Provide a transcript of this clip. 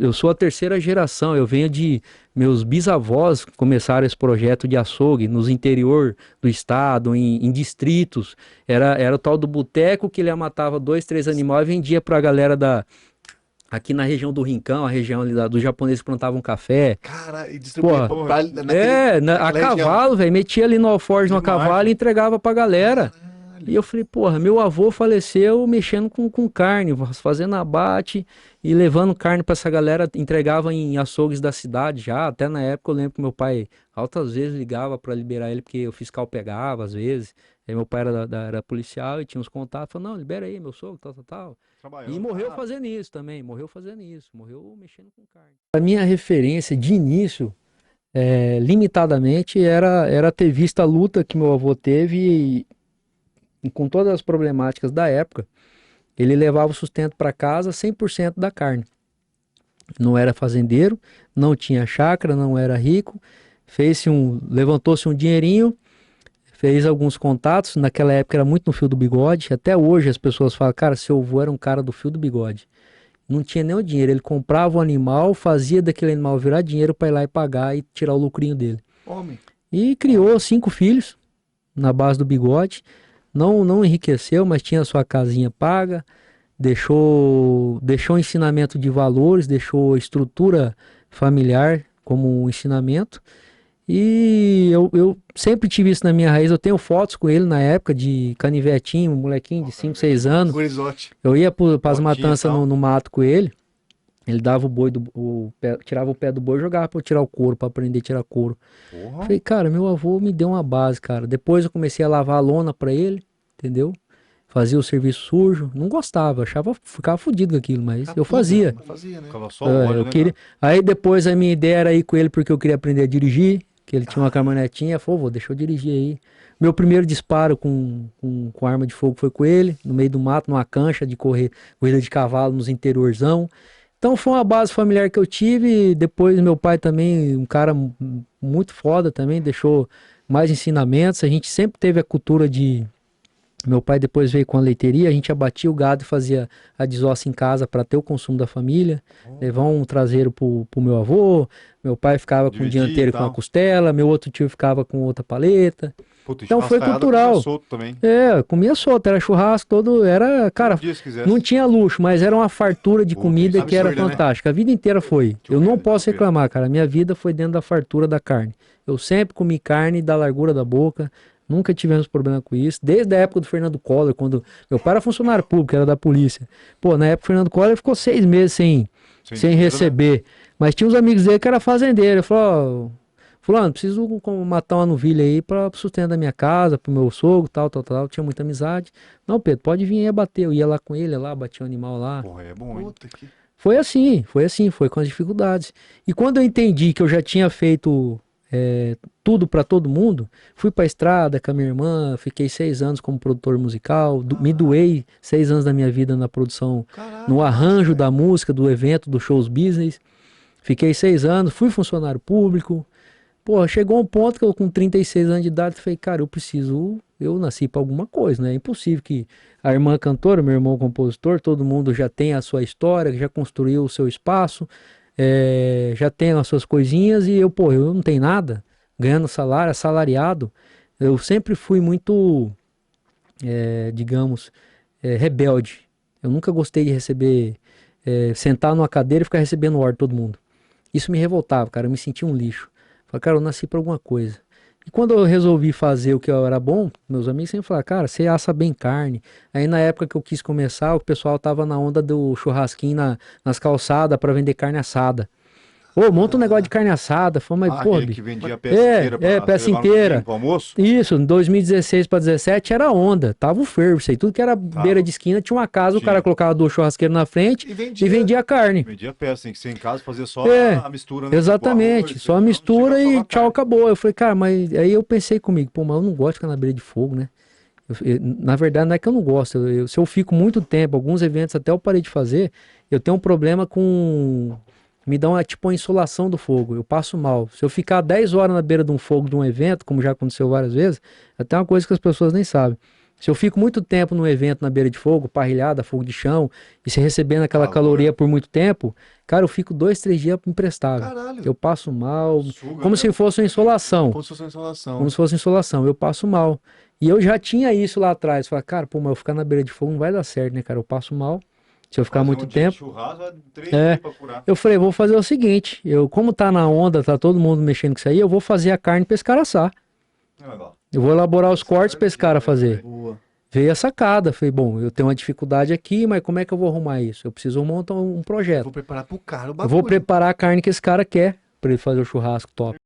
Eu sou a terceira geração, eu venho de... Meus bisavós começaram esse projeto de açougue nos interior do estado, em distritos. Era o tal do boteco que ele matava dois, três animais e vendia pra galera aqui na região do Rincão, a região ali dos japoneses que plantavam café. Cara, e distribuía Porra, a naquela região. cavalo, velho. Metia ali no alforje no Demais, cavalo e velho. entregava pra galera. E Caralho. eu falei, porra, meu avô faleceu mexendo com carne, fazendo abate e levando carne pra essa galera, entregava em açougues da cidade já. Até na época eu lembro que meu pai altas vezes ligava pra liberar ele, porque o fiscal pegava às vezes. Aí meu pai era policial e tinha uns contatos, falou, não, libera aí, meu sogro, tal, tal, tal. E Trabalhando. morreu Ah, fazendo isso também, morreu fazendo isso, morreu mexendo com carne. A minha referência de início, limitadamente, era ter visto a luta que meu avô teve e com todas as problemáticas da época, ele levava o sustento para casa 100% da carne. Não era fazendeiro, não tinha chácara, não era rico, levantou-se um dinheirinho, fez alguns contatos, naquela época era muito no fio do bigode, até hoje as pessoas falam, cara, seu avô era um cara do fio do bigode. Não tinha nem o dinheiro, ele comprava o animal, fazia daquele animal virar dinheiro para ir lá e pagar e tirar o lucrinho dele. homem. E Homem. criou 5 filhos na base do bigode. Não enriqueceu, mas tinha sua casinha paga, deixou ensinamento de valores, deixou estrutura familiar como um ensinamento. E eu sempre tive isso na minha raiz. Eu tenho fotos com ele na época de canivetinho, um molequinho de 5 6 anos. Gurizote. Eu ia para as Botinha e matanças tal. no mato com ele. Ele dava o boi tirava o pé do boi e jogava pra eu tirar o couro, pra aprender a tirar couro. Porra. Falei, cara, meu avô me deu uma base, cara. Depois eu comecei a lavar a lona pra ele, entendeu? Fazia o serviço sujo. Não gostava, ficava fudido com aquilo, mas eu Capinha, fazia. mas fazia, né? Ficava só o óleo, Eu né, queria. cara? Aí depois a minha ideia era ir com ele porque eu queria aprender a dirigir, que ele tinha uma caminhonetinha. Falou, vô, deixa eu dirigir aí. Meu primeiro disparo com arma de fogo foi com ele, no meio do mato, numa cancha de corrida de cavalo nos interiorzão. Então foi uma base familiar que eu tive. Depois meu pai também, um cara muito foda também, deixou mais ensinamentos. A gente sempre teve a cultura de. Meu pai depois veio com a leiteria, a gente abatia o gado e fazia a desossa em casa para ter o consumo da família. Levar um traseiro pro meu avô, meu pai ficava com o Dividir e dianteiro com a tal. costela, meu outro tio ficava com outra paleta. Puta, e Então foi churrascaiada comia cultural. solto também. Comia solto, era churrasco todo, era, Todo cara, dia se não quisesse. tinha luxo, mas era uma fartura de Puta, comida isso que era absurda, né? fantástica. A vida inteira foi. Tio Eu não Pedro, posso tio Pedro. reclamar, cara. Minha vida foi dentro da fartura da carne. Eu sempre comi carne da largura da boca. Nunca tivemos problema com isso. Desde a época do Fernando Collor, quando meu pai era funcionário público, era da polícia. Pô, na época do Fernando Collor ele ficou 6 meses Sem sem dinheiro, né? receber. Mas tinha uns amigos dele que era fazendeiro. Ele falou, ó, fulano, preciso matar uma novilha aí para sustento da minha casa, pro meu sogro, tal, tal, tal. Tinha muita amizade. Não, Pedro, pode vir aí abater. Eu ia lá com ele, lá, batia o animal lá. Porra, é bom, hein? Puta que. Foi com as dificuldades. E quando eu entendi que eu já tinha feito tudo para todo mundo, fui para a estrada com a minha irmã, fiquei 6 anos como produtor musical, me doei 6 anos da minha vida na produção, Caralho, no arranjo massa, da música, do evento, do shows business. Fiquei 6 anos, fui funcionário público. Pô, chegou um ponto que eu com 36 anos de idade falei, cara, eu nasci para alguma coisa, né? É impossível que a irmã cantora, meu irmão compositor, todo mundo já tem a sua história, já construiu o seu espaço, já tem as suas coisinhas e eu não tenho nada, ganhando salário, assalariado. Eu sempre fui muito, digamos, rebelde. Eu nunca gostei de receber, sentar numa cadeira e ficar recebendo ordem de todo mundo. Isso me revoltava, cara, eu me sentia um lixo. Falei, cara, eu nasci pra alguma coisa. E quando eu resolvi fazer o que eu era bom, meus amigos sempre falaram, cara, você assa bem carne. Aí na época que eu quis começar, o pessoal tava na onda do churrasquinho nas calçadas pra vender carne assada. Ô, monta um negócio de carne assada. Falei, mas, Ah, pô, aquele que vendia a peça inteira pra você peça levar no domingo inteira. pro almoço? Isso, em 2016 para 17 era onda, tava o fervo, isso aí. Tudo que era beira de esquina tinha uma casa, o cara Tinha. colocava 2 churrasqueiros na frente E e vendia. vendia carne. Vendia a peça, tem que ser em casa, fazer só É, a mistura, né? exatamente, Tipo, só a arroz, mistura não chega e só na tchau, carne. acabou. Eu falei, cara, mas aí eu pensei comigo, pô, mas eu não gosto de ficar na beira de fogo, né? Na verdade, não é que eu não gosto, se eu fico muito tempo, alguns eventos até eu parei de fazer, eu tenho um problema com. Me dá uma, tipo, uma insolação do fogo, eu passo mal. Se eu ficar 10 horas na beira de um fogo de um evento, como já aconteceu várias vezes, até uma coisa que as pessoas nem sabem. Se eu fico muito tempo num evento na beira de fogo, parrilhada, fogo de chão, e se recebendo aquela caloria por muito tempo, cara, eu fico 2, 3 dias imprestável. Caralho. Eu passo mal, Suga, como né? se fosse uma insolação. Como se fosse uma insolação. Como se fosse insolação, eu passo mal. E eu já tinha isso lá atrás. Falei, cara, pô, mas eu ficar na beira de fogo não vai dar certo, né, cara? Eu passo mal. Se eu ficar Fazer muito um dia de tempo. churrasco, 3 É. dias pra curar. Eu falei, vou fazer o seguinte, como tá na onda, tá todo mundo mexendo com isso aí, eu vou fazer a carne pra esse cara assar. Legal. Eu vou elaborar os cortes pra esse cara fazer. Boa. Veio a sacada, falei, bom, eu tenho uma dificuldade aqui, mas como é que eu vou arrumar isso? Eu preciso montar um Eu projeto. vou preparar pro cara o Eu bagulho. vou preparar a carne que esse cara quer pra ele fazer o churrasco top.